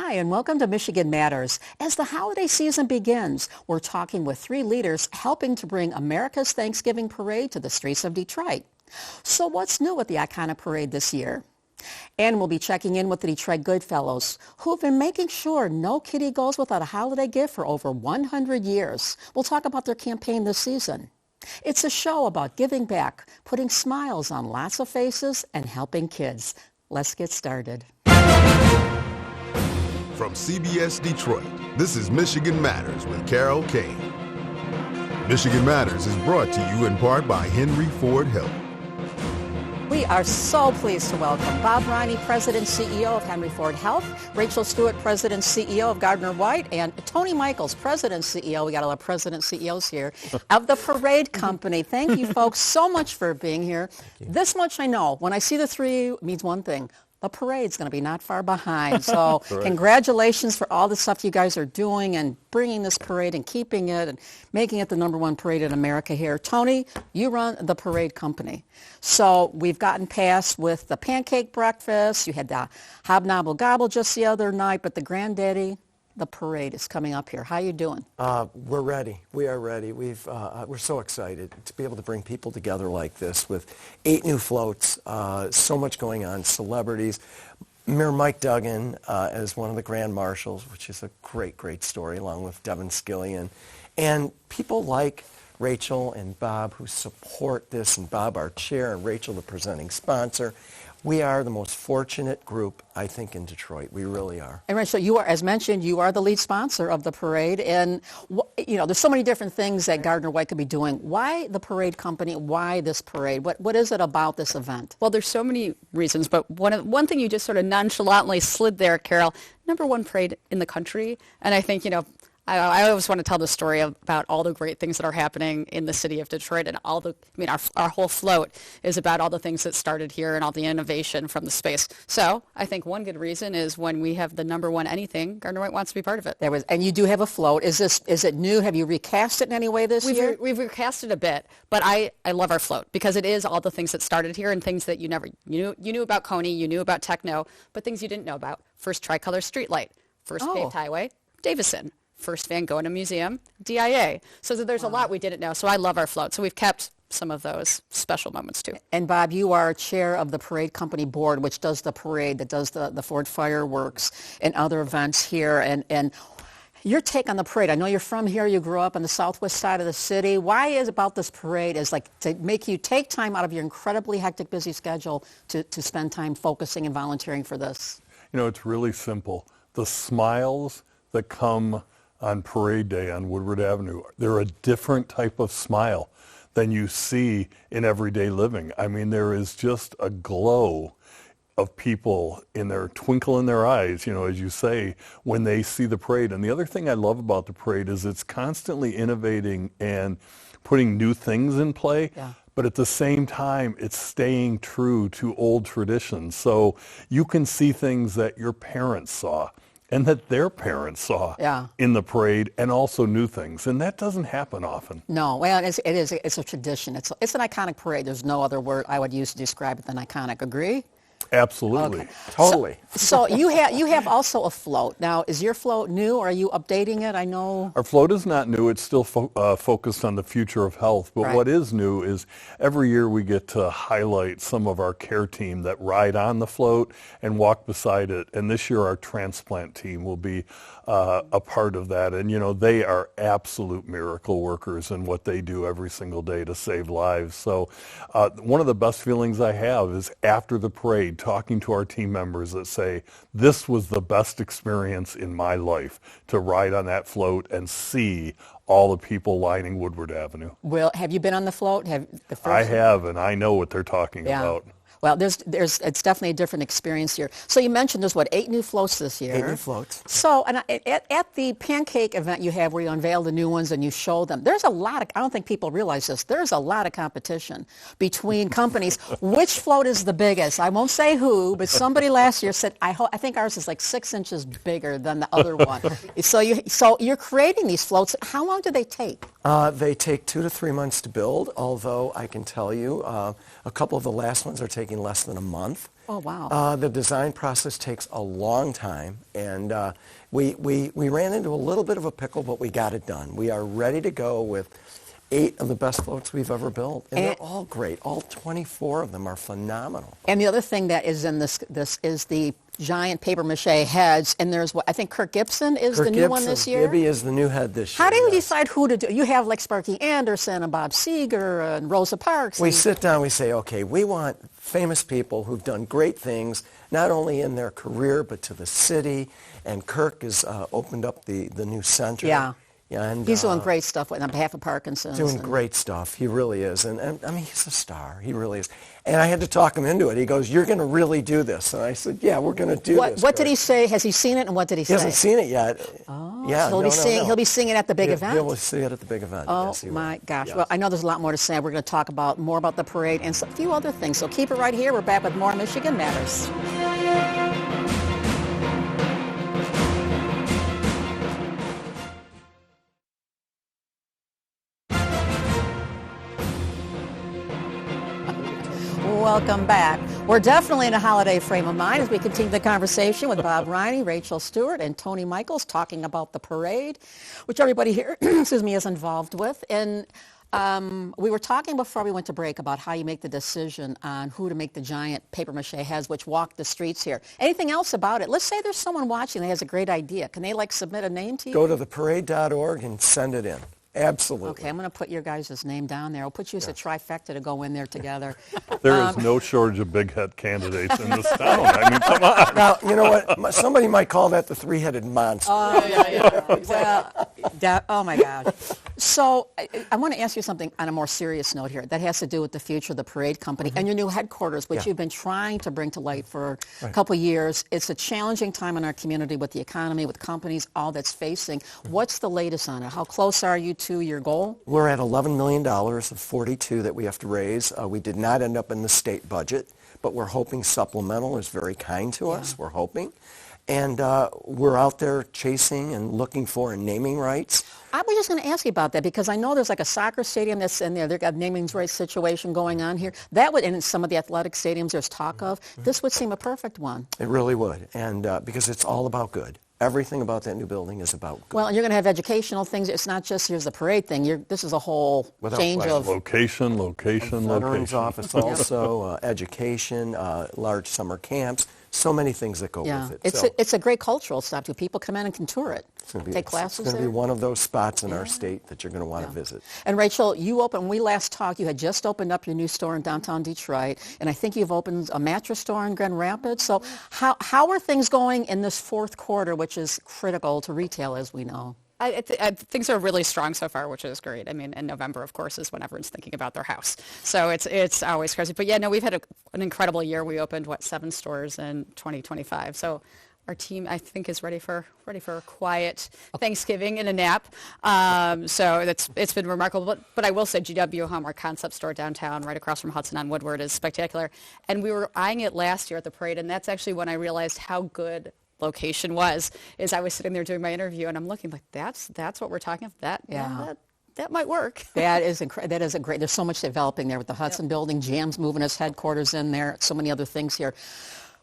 Hi, and welcome to Michigan Matters. As the holiday season begins, we're talking with three leaders helping to bring America's Thanksgiving parade to the streets of Detroit. So what's new with the iconic parade this year? And we'll be checking in with the Detroit Goodfellows, who've been making sure no kitty goes without a holiday gift for over 100 years. We'll talk about their campaign this season. It's a show about giving back, putting smiles on lots of faces, and helping kids. Let's get started. From CBS Detroit, this is Michigan Matters with Carol Kane. Michigan Matters is brought to you in part by Henry Ford Health. We are so pleased to welcome Bob Riney, President and CEO of Henry Ford Health, Rachel Stewart, President and CEO of Gardner White, and Tony Michaels, President and CEO, we got a lot of President CEOs here, of the Parade Company. Thank you folks so much for being here. This much I know, when I see the three, it means one thing. The parade's going to be not far behind. So congratulations for all the stuff you guys are doing and bringing this parade and keeping it and making it the #1 parade in America here. Tony, you run the Parade Company. So we've gotten past with the pancake breakfast. You had the hobnobble gobble just the other night, but the granddaddy, the parade is coming up here. How you doing? We're ready. We are ready. We're so excited to be able to bring people together like this with 8 new floats, so much going on, celebrities. Mayor Mike Duggan as one of the Grand Marshals, which is a great, great story, along with Devin Skillian. And people like Rachel and Bob who support this, and Bob, our chair, and Rachel, the presenting sponsor. We are the most fortunate group, I think, in Detroit. We really are. And Rachel, you are, as mentioned, you are the lead sponsor of the parade. And, you know, there's so many different things that Gardner White could be doing. Why the Parade Company? Why this parade? What is it about this event? Well, there's so many reasons, but one thing you just sort of nonchalantly slid there, Carol, #1 parade in the country. And I think, you know, I always want to tell the story about all the great things that are happening in the city of Detroit, and our whole float is about all the things that started here and all the innovation from the space. So I think one good reason is when we have the #1 anything, Gardner White wants to be part of it. And you do have a float. Is it new? Have you recast it in any way this year? We've recast it a bit, but I love our float because it is all the things that started here and things that you knew about Coney, you knew about techno, but things you didn't know about. First tricolor streetlight, first paved highway, Davison. First Van Gogh in a museum, DIA. So there's a lot we didn't know. So I love our float. So we've kept some of those special moments too. And Bob, you are chair of the Parade Company Board, which does the parade, that does the Ford fireworks and other events here. And your take on the parade, I know you're from here, you grew up on the southwest side of the city. Why is about this parade is like to make you take time out of your incredibly hectic, busy schedule to spend time focusing and volunteering for this? You know, it's really simple. The smiles that come on Parade Day on Woodward Avenue, they're a different type of smile than you see in everyday living. I mean, there is just a glow of people in their twinkle in their eyes, you know, as you say, when they see the parade. And the other thing I love about the parade is it's constantly innovating and putting new things in play. Yeah. But at the same time, it's staying true to old traditions. So you can see things that your parents saw and that their parents saw in the parade, and also new things. And that doesn't happen often. No, well, it's a tradition. It's an iconic parade. There's no other word I would use to describe it than iconic. Agree? Absolutely. Okay. Totally. So you have also a float. Now, is your float new, or are you updating it? I know. Our float is not new. It's still focused on the future of health. But what is new is every year we get to highlight some of our care team that ride on the float and walk beside it. And this year our transplant team will be a part of that. And, you know, they are absolute miracle workers in what they do every single day to save lives. So one of the best feelings I have is after the parade, talking to our team members that say, this was the best experience in my life, to ride on that float and see all the people lining Woodward Avenue. Well, have you been on the float? I have, and I know what they're talking about. Well, it's definitely a different experience here. So you mentioned there's 8 new floats this year? 8 new floats. So at the pancake event you have where you unveil the new ones and you show them, there's a lot of, I don't think people realize this, there's a lot of competition between companies. Which float is the biggest? I won't say who, but somebody last year said, I think ours is like 6 inches bigger than the other one. So you're creating these floats. How long do they take? They take 2 to 3 months to build, although I can tell you a couple of the last ones are taking less than a month. Oh, wow. The design process takes a long time, and we ran into a little bit of a pickle, but we got it done. We are ready to go with 8 of the best floats we've ever built, and they're all great. All 24 of them are phenomenal. And the other thing that is in this is the giant papier-mâché heads, and there's what I think Kirk Gibson is the new one this year. Gibby is the new head this year. How do you yes. decide who to do? You have like Sparky Anderson and Bob Seger and Rosa Parks. We sit down, we say, okay, we want famous people who've done great things, not only in their career, but to the city. And Kirk has opened up the new center. Yeah. Yeah, and, he's doing great stuff on behalf of Parkinson's. Doing great stuff. He really is. And I mean, he's a star. He really is. And I had to talk him into it. He goes, you're going to really do this. And I said, yeah, we're going to do this. What did he say? Has he seen it, and what did he say? He hasn't seen it yet. Oh, yeah, so he'll be seeing it at the big event? He'll see it at the big event. Oh, yes, my gosh. Yes. Well, I know there's a lot more to say. We're going to talk more about the parade and a few other things. So keep it right here. We're back with more Michigan Matters. Welcome back. We're definitely in a holiday frame of mind as we continue the conversation with Bob Riney, Rachel Stewart, and Tony Michaels talking about the parade, which everybody here excuse me, is involved with. And we were talking before we went to break about how you make the decision on who to make the giant papier-mâché heads which walk the streets here. Anything else about it? Let's say there's someone watching that has a great idea. Can they submit a name to you? Go to theparade.org and send it in. Absolutely. Okay, I'm going to put your guys' name down there. I'll put you as a trifecta to go in there together. There is no shortage of big head candidates in this town. I mean, come on. Now, you know what? Somebody might call that the three-headed monster. Well, oh my gosh. So I want to ask you something on a more serious note here that has to do with the future of the parade company and your new headquarters, which you've been trying to bring to light for a couple of years. It's a challenging time in our community with the economy, with companies, all that's facing. What's the latest on it? How close are you to your goal? We're at $11 million of 42 that we have to raise. We did not end up in the state budget, but we're hoping supplemental is very kind to us. We're hoping. And we're out there chasing and looking for naming rights. I was just going to ask you about that because I know there's like a soccer stadium that's in there. They've got a naming rights situation going on here. That would, and in some of the athletic stadiums there's talk of, this would seem a perfect one. It really would, and because it's all about good. Everything about that new building is about good. Well, and you're going to have educational things. It's not just here's the parade thing. This is a whole change of location. Veterans office also, education, large summer camps. So many things that go with it. It's a great cultural stop too. People come in and can tour it. Take classes It's going to there. be one of those spots in our state that you're going to want to visit. And Rachel, when we last talked, you had just opened up your new store in downtown Detroit, and I think you've opened a mattress store in Grand Rapids. So how are things going in this fourth quarter, which is critical to retail, as we know? Things are really strong so far, which is great. I mean, in November, of course, is when everyone's thinking about their house. So it's always crazy. But yeah, no, we've had an incredible year. We opened, 7 stores in 2025. So our team, I think, is ready for a quiet Thanksgiving and a nap. So it's been remarkable. But I will say GW Home, our concept store downtown, right across from Hudson on Woodward, is spectacular. And we were eyeing it last year at the parade, and that's actually when I realized how good location was. Is I was sitting there doing my interview, and I'm looking like that's what we're talking about. That might work. That is a great. There's so much developing there with the Hudson building. GM's moving its headquarters in there. So many other things here.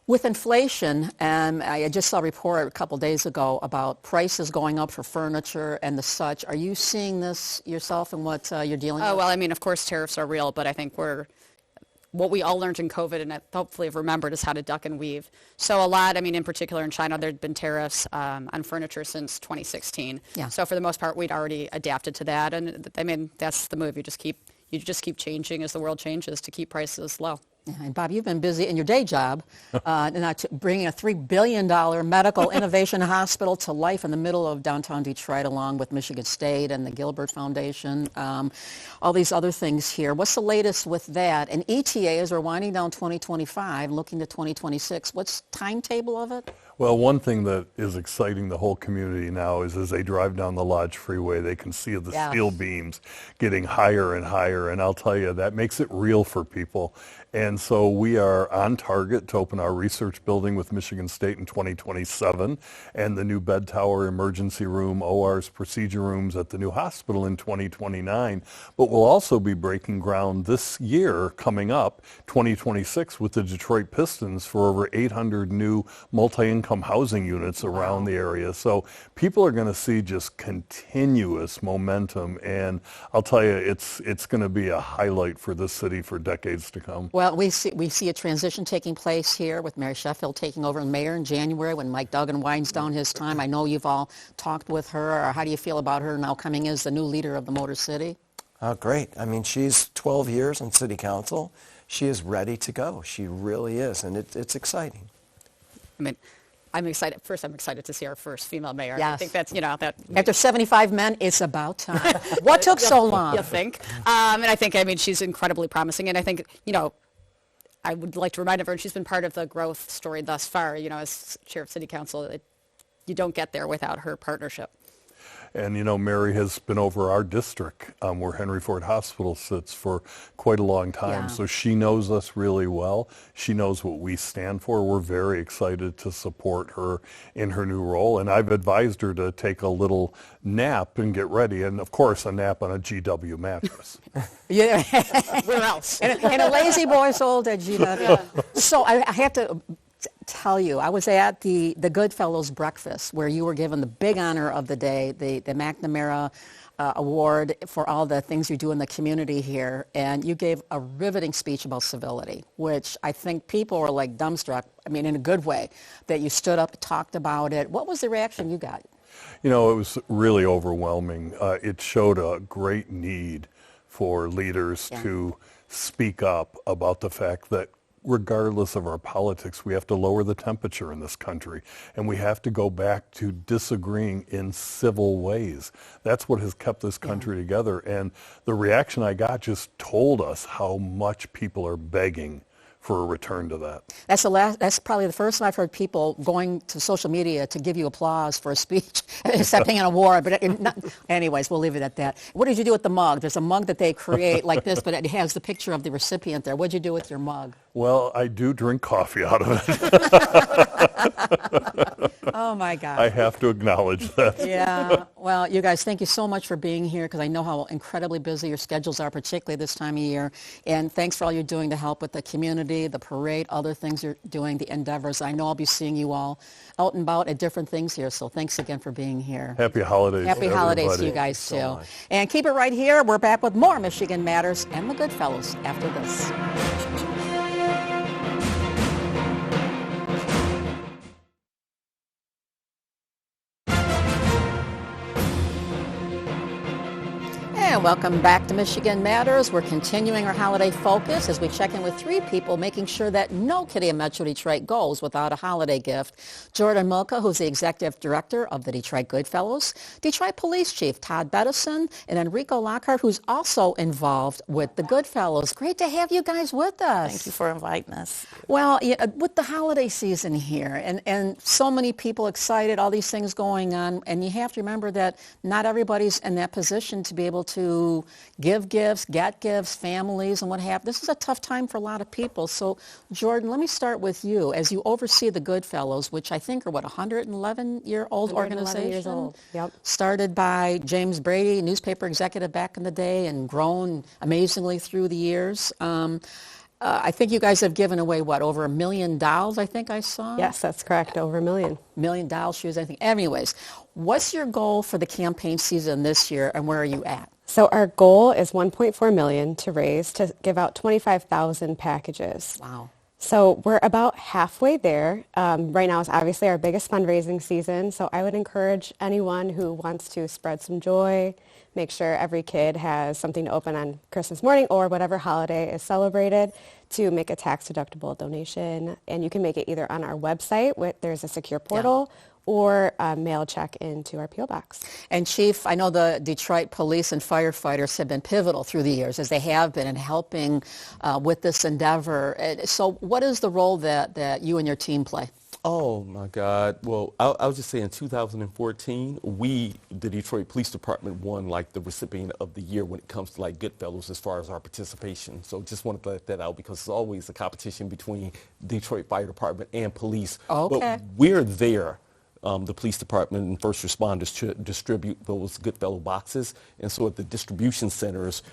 With inflation, and I just saw a report a couple days ago about prices going up for furniture and the such. Are you seeing this yourself and what you're dealing with? Oh, well, I mean, of course, tariffs are real, but I think what we all learned in COVID and hopefully have remembered is how to duck and weave. So a lot, I mean, in particular in China, there had been tariffs on furniture since 2016. Yeah. So for the most part, we'd already adapted to that. And I mean, that's the move. You just keep changing as the world changes to keep prices low. Yeah, and Bob, you've been busy in your day job bringing a $3 billion medical innovation hospital to life in the middle of downtown Detroit, along with Michigan State and the Gilbert Foundation, all these other things here. What's the latest with that? And ETA, as we're winding down 2025, looking to 2026, what's the timetable of it? Well, one thing that is exciting the whole community now is as they drive down the Lodge Freeway, they can see the steel beams getting higher and higher. And I'll tell you, that makes it real for people. And so we are on target to open our research building with Michigan State in 2027 and the new bed tower, emergency room, ORs, procedure rooms at the new hospital in 2029. But we'll also be breaking ground this year coming up, 2026, with the Detroit Pistons for over 800 new multi-income housing units around the area. So people are going to see just continuous momentum. And I'll tell you, it's going to be a highlight for this city for decades to come. Well, we see a transition taking place here with Mary Sheffield taking over as mayor in January when Mike Duggan winds down his time. I know you've all talked with her. Or how do you feel about her now coming as the new leader of the Motor City? Great. I mean, she's 12 years on city council. She is ready to go. She really is, and it's exciting. I mean, I'm excited. First, I'm excited to see our first female mayor. Yes. I think that's, that. After 75 men, it's about time. What took so long? You think? And I think, she's incredibly promising. And I think, I would like to remind everyone she's been part of the growth story thus far. As chair of city council, you don't get there without her partnership. And, Mary has been over our district where Henry Ford Hospital sits for quite a long time. Yeah. So she knows us really well. She knows what we stand for. We're very excited to support her in her new role. And I've advised her to take a little nap and get ready. And, of course, a nap on a GW mattress. Yeah. Where else? and a lazy boy's old at GW. Yeah. So I have to tell you, I was at the Goodfellows breakfast where you were given the big honor of the day, the McNamara Award for all the things you do in the community here, and you gave a riveting speech about civility, which I think people were like dumbstruck, in a good way, that you stood up, talked about it. What was the reaction you got? It was really overwhelming. It showed a great need for leaders to speak up about the fact that regardless of our politics, we have to lower the temperature in this country, and we have to go back to disagreeing in civil ways. That's what has kept this country together, and the reaction I got just told us how much people are begging for a return to that. That's probably the first time I've heard people going to social media to give you applause for a speech accepting an award. But anyways, we'll leave it at that. What did you do with the mug? There's a mug that they create like this, but it has the picture of the recipient there. What did you do with your mug? Well, I do drink coffee out of it. Oh, my God. I have to acknowledge that. Yeah. Well, you guys, thank you so much for being here because I know how incredibly busy your schedules are, particularly this time of year. And thanks for all you're doing to help with the community, the parade, other things you're doing, the endeavors. I know I'll be seeing you all out and about at different things here. So thanks again for being here. Happy holidays. Happy holidays to you guys, too. And keep it right here. We're back with more Michigan Matters and the Goodfellows after this. And welcome back to Michigan Matters. We're continuing our holiday focus as we check in with three people, making sure that no kid in Metro Detroit goes without a holiday gift. Jordan Milka, who's the executive director of the Detroit Goodfellows, Detroit Police Chief Todd Bettison, and Enrico Lockhart, who's also involved with the Goodfellows. Great to have you guys with us. Thank you for inviting us. Well, with the holiday season here and so many people excited, all these things going on, and you have to remember that not everybody's in that position to be able to give gifts, get gifts, families, and what have you. This is a tough time for a lot of people. So, Jordan, let me start with you. As you oversee the Goodfellows, which I think are, 111-year-old organization? Years old. Yep. Started by James Brady, newspaper executive back in the day, and grown amazingly through the years. I think you guys have given away, over $1 million, I think I saw? Yes, that's correct. Over $1 million. $1 million shoes, I think. Anyways, what's your goal for the campaign season this year, and where are you at? So our goal is $1.4 million to raise to give out 25,000 packages. Wow. So we're about halfway there. Right now is obviously our biggest fundraising season, so I would encourage anyone who wants to spread some joy, make sure every kid has something to open on Christmas morning or whatever holiday is celebrated, to make a tax-deductible donation. And you can make it either on our website, there's a secure portal, or mail a check into our P.O. box. And Chief, I know the Detroit police and firefighters have been pivotal through the years, as they have been, in helping with this endeavor. So what is the role that you and your team play? Oh my God. Well, I was just saying, in 2014, the Detroit Police Department, won like the recipient of the year when it comes to like Goodfellows as far as our participation. So just wanted to let that out because it's always a competition between Detroit Fire Department and police. Okay. But we're there. The police department and first responders to distribute those Goodfellow boxes. And so at the distribution centers,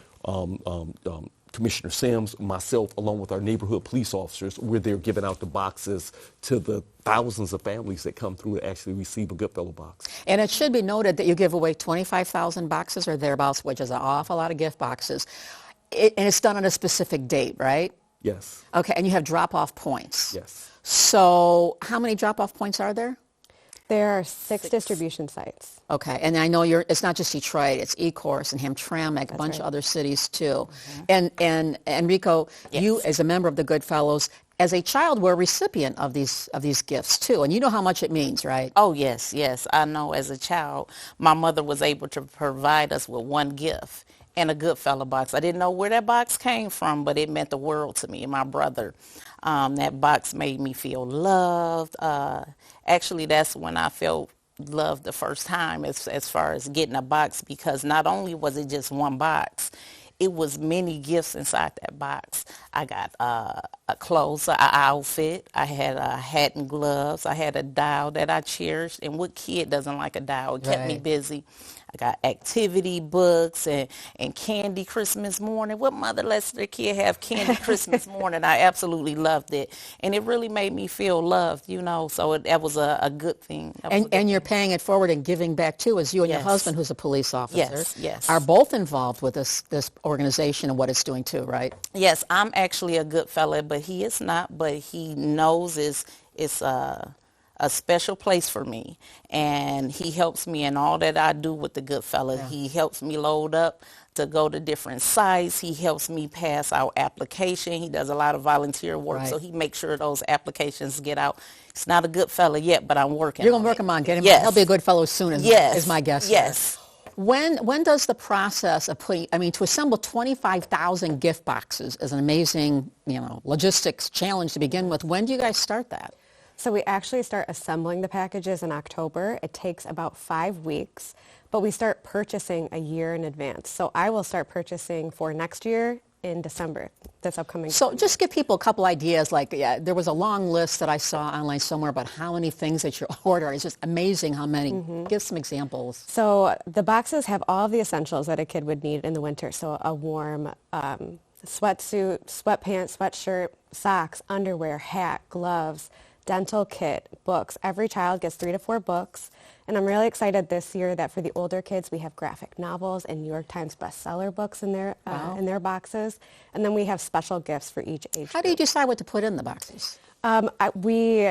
Commissioner Sims, myself, along with our neighborhood police officers, we're there giving out the boxes to the thousands of families that come through to actually receive a Goodfellow box. And it should be noted that you give away 25,000 boxes or thereabouts, which is an awful lot of gift boxes. And it's done on a specific date, right? Yes. Okay, and you have drop-off points. Yes. So how many drop-off points are there? There are six distribution sites. Okay, and I know it's not just Detroit, it's Ecorse and Hamtramck, a bunch of other cities too. And Enrico, you as a member of the Goodfellows, as a child were a recipient of these gifts too, and you know how much it means, right? Oh, yes, yes. I know as a child, my mother was able to provide us with one gift and a Goodfellow box. I didn't know where that box came from, but it meant the world to me and my brother. That box made me feel loved. Actually, that's when I felt loved the first time as far as getting a box, because not only was it just one box, it was many gifts inside that box. I got a clothes, an outfit. I had a hat and gloves. I had a doll that I cherished. And what kid doesn't like a doll? It kept me busy. I got activity books and candy Christmas morning. What mother lets their kid have candy Christmas morning? I absolutely loved it. And it really made me feel loved, so that was a good thing. And you're paying it forward and giving back too, as you and your husband, who's a police officer, yes. are both involved with this organization and what it's doing too, right? Yes, I'm actually a good fella, but he is not, but he knows it's a special place for me, and he helps me in all that I do with the Goodfellas. Yeah. He helps me load up to go to different sites. He helps me pass out application. He does a lot of volunteer work, so he makes sure those applications get out. It's not a good fella yet, but I'm working. You're going to work him on getting him. He'll be a good fellow soon, is my guess. Yes. When does the process of to assemble 25,000 gift boxes is an amazing, logistics challenge to begin with. When do you guys start that? So we actually start assembling the packages in October. It takes about 5 weeks, but we start purchasing a year in advance. So I will start purchasing for next year in December, this upcoming So just give people a couple ideas. There was a long list that I saw online somewhere about how many things that you order. It's just amazing how many. Give some examples. So the boxes have all the essentials that a kid would need in the winter. So a warm sweatsuit, sweatpants, sweatshirt, socks, underwear, hat, gloves, dental kit, books. Every child gets 3 to 4 books. And I'm really excited this year that for the older kids, we have graphic novels and New York Times bestseller books in their boxes. And then we have special gifts for each age How do you decide what to put in the boxes? We,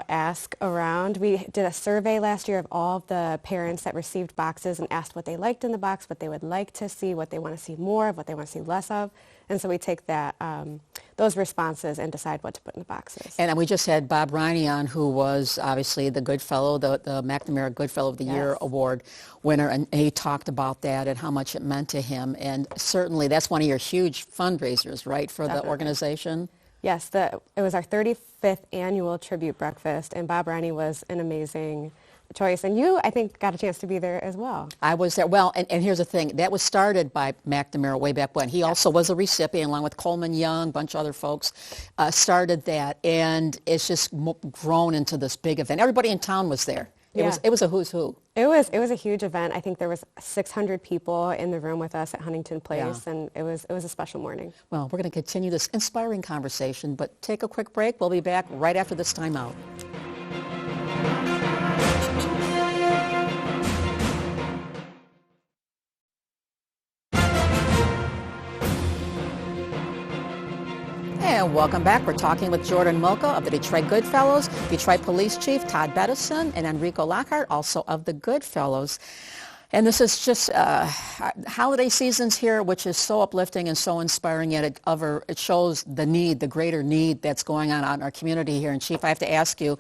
ask around. We did a survey last year of all of the parents that received boxes and asked what they liked in the box, what they would like to see, what they want to see more of, what they want to see less of. And so we take those responses and decide what to put in the boxes. And we just had Bob Riney on, who was obviously the Goodfellow, the McNamara Goodfellow of the Year Award winner, and he talked about that and how much it meant to him. And certainly that's one of your huge fundraisers, right, for the organization? Yes, it was our 35th annual tribute breakfast, and Bob Riney was an amazing choice. And you, I think, got a chance to be there as well. I was there. Well, and here's the thing. That was started by McNamara way back when. He also was a recipient, along with Coleman Young, a bunch of other folks, started that. And it's just grown into this big event. Everybody in town was there. It was a who's who. It was a huge event. I think there was 600 people in the room with us at Huntington Place, and it was a special morning. Well, we're going to continue this inspiring conversation, but take a quick break. We'll be back right after this timeout. And welcome back. We're talking with Jordan Mocha of the Detroit Goodfellows, Detroit Police Chief Todd Bettison, and Enrico Lockhart, also of the Goodfellows. And this is just holiday seasons here, which is so uplifting and so inspiring, yet it shows the greater need that's going on in our community here. And Chief, I have to ask you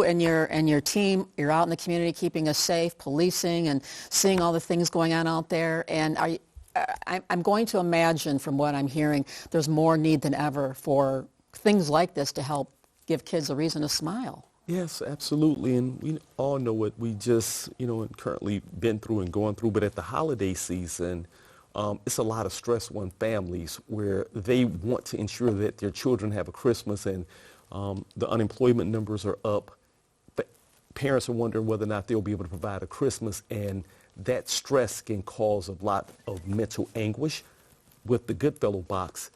and your team, you're out in the community keeping us safe, policing and seeing all the things going on out there. And I'm going to imagine, from what I'm hearing, there's more need than ever for things like this to help give kids a reason to smile. Yes, absolutely. And we all know what we just, currently been through and going through. But at the holiday season, it's a lot of stress on families where they want to ensure that their children have a Christmas, and the unemployment numbers are up. But parents are wondering whether or not they'll be able to provide a Christmas, and that stress can cause a lot of mental anguish. With the Goodfellow box,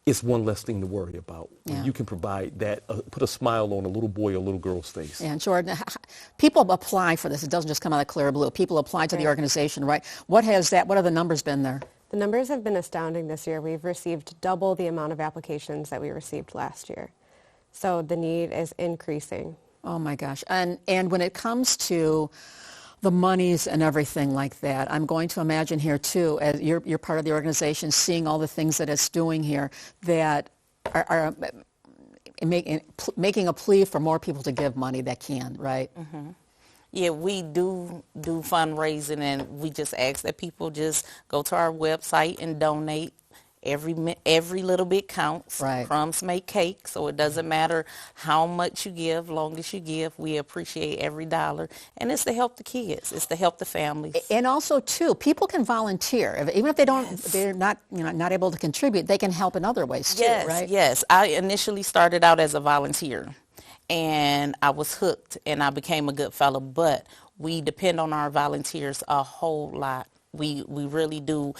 it's one less thing to worry about. Yeah. You can provide that, put a smile on a little boy or little girl's face. And Jordan, people apply for this. It doesn't just come out of clear blue. People apply to the organization, right? What have the numbers been there? The numbers have been astounding this year. We've received double the amount of applications that we received last year. So the need is increasing. Oh my gosh. And when it comes to the monies and everything like that, I'm going to imagine here too, as you're part of the organization, seeing all the things that it's doing here that are making a plea for more people to give money that can, right? Mm-hmm. Yeah, we do fundraising, and we just ask that people just go to our website and donate. Every little bit counts. Right. Crumbs make cake, so it doesn't matter how much you give, long as you give. We appreciate every dollar, and it's to help the kids. It's to help the families. And also, too, people can volunteer. Even if they're not able to contribute, they can help in other ways too, right? Yes. I initially started out as a volunteer, and I was hooked, and I became a good fellow. But we depend on our volunteers a whole lot. We really do.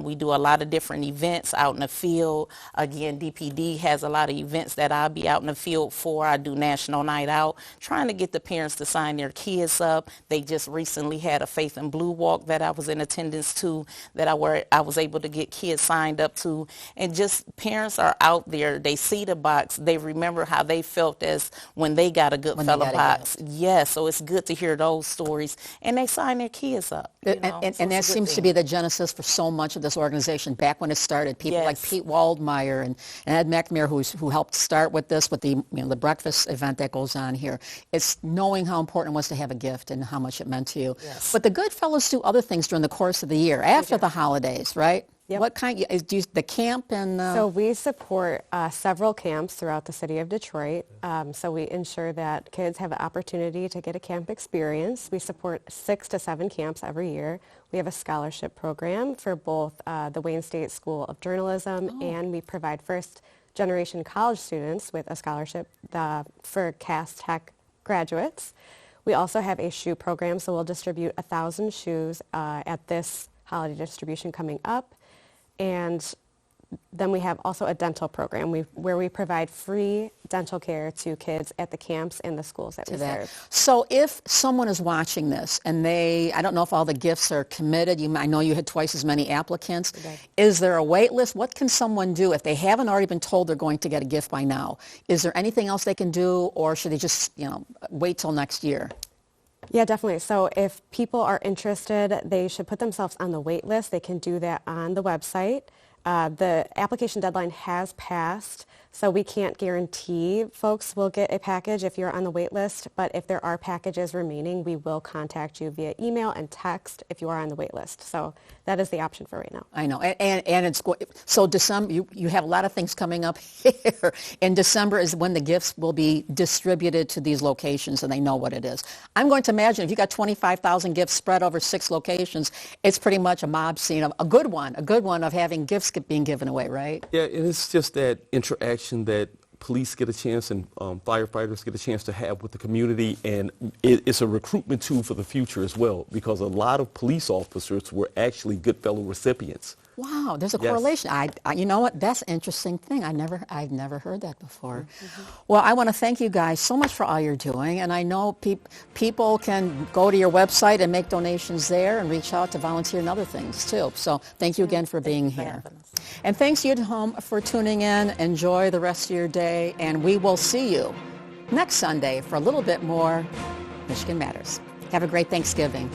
We do a lot of different events out in the field. Again, DPD has a lot of events that I'll be out in the field for. I do National Night Out, trying to get the parents to sign their kids up. They just recently had a Faith in Blue walk that I was in attendance to, that I was able to get kids signed up to. And just parents are out there. They see the box. They remember how they felt as when they got a Goodfellow box. Yes, so it's good to hear those stories. And they sign their kids up. And that seems to be the genesis for so much of this organization. Back when it started, people like Pete Waldmeyer and Ed McNamara, who helped start with this, with the the breakfast event that goes on here. It's knowing how important it was to have a gift and how much it meant to you. Yes. But the Goodfellows do other things during the course of the year, after the holidays, right? Yep. What kind? Do the camp and? So we support several camps throughout the city of Detroit. So we ensure that kids have the opportunity to get a camp experience. We support 6 to 7 camps every year. We have a scholarship program for both the Wayne State School of Journalism, and we provide first-generation college students with a scholarship for Cass Tech graduates. We also have a shoe program, so we'll distribute 1,000 shoes at this holiday distribution coming up. And then we have also a dental program where we provide free dental care to kids at the camps and the schools that we serve. So if someone is watching this and I don't know if all the gifts are committed. I know you had twice as many applicants. Okay. Is there a wait list? What can someone do if they haven't already been told they're going to get a gift by now? Is there anything else they can do, or should they just wait till next year? Yeah, definitely. So if people are interested, they should put themselves on the wait list. They can do that on the website. The application deadline has passed, so we can't guarantee folks will get a package if you're on the wait list, but if there are packages remaining, we will contact you via email and text if you are on the wait list. So that is the option for right now. I know. And it's so December, you have a lot of things coming up here. In December is when the gifts will be distributed to these locations, and they know what it is. I'm going to imagine if you got 25,000 gifts spread over 6 locations, it's pretty much a mob scene, a good one of having gifts being given away, right? Yeah, and it's just that interaction that police get a chance and firefighters get a chance to have with the community, and it's a recruitment tool for the future as well, because a lot of police officers were actually Goodfellow recipients. Wow, there's a correlation. You know what? That's an interesting thing. I've never heard that before. Mm-hmm. Well, I want to thank you guys so much for all you're doing, and I know people can go to your website and make donations there and reach out to volunteer and other things too. So thank you again for being here. And thanks you at home for tuning in. Enjoy the rest of your day, and we will see you next Sunday for a little bit more Michigan Matters. Have a great Thanksgiving.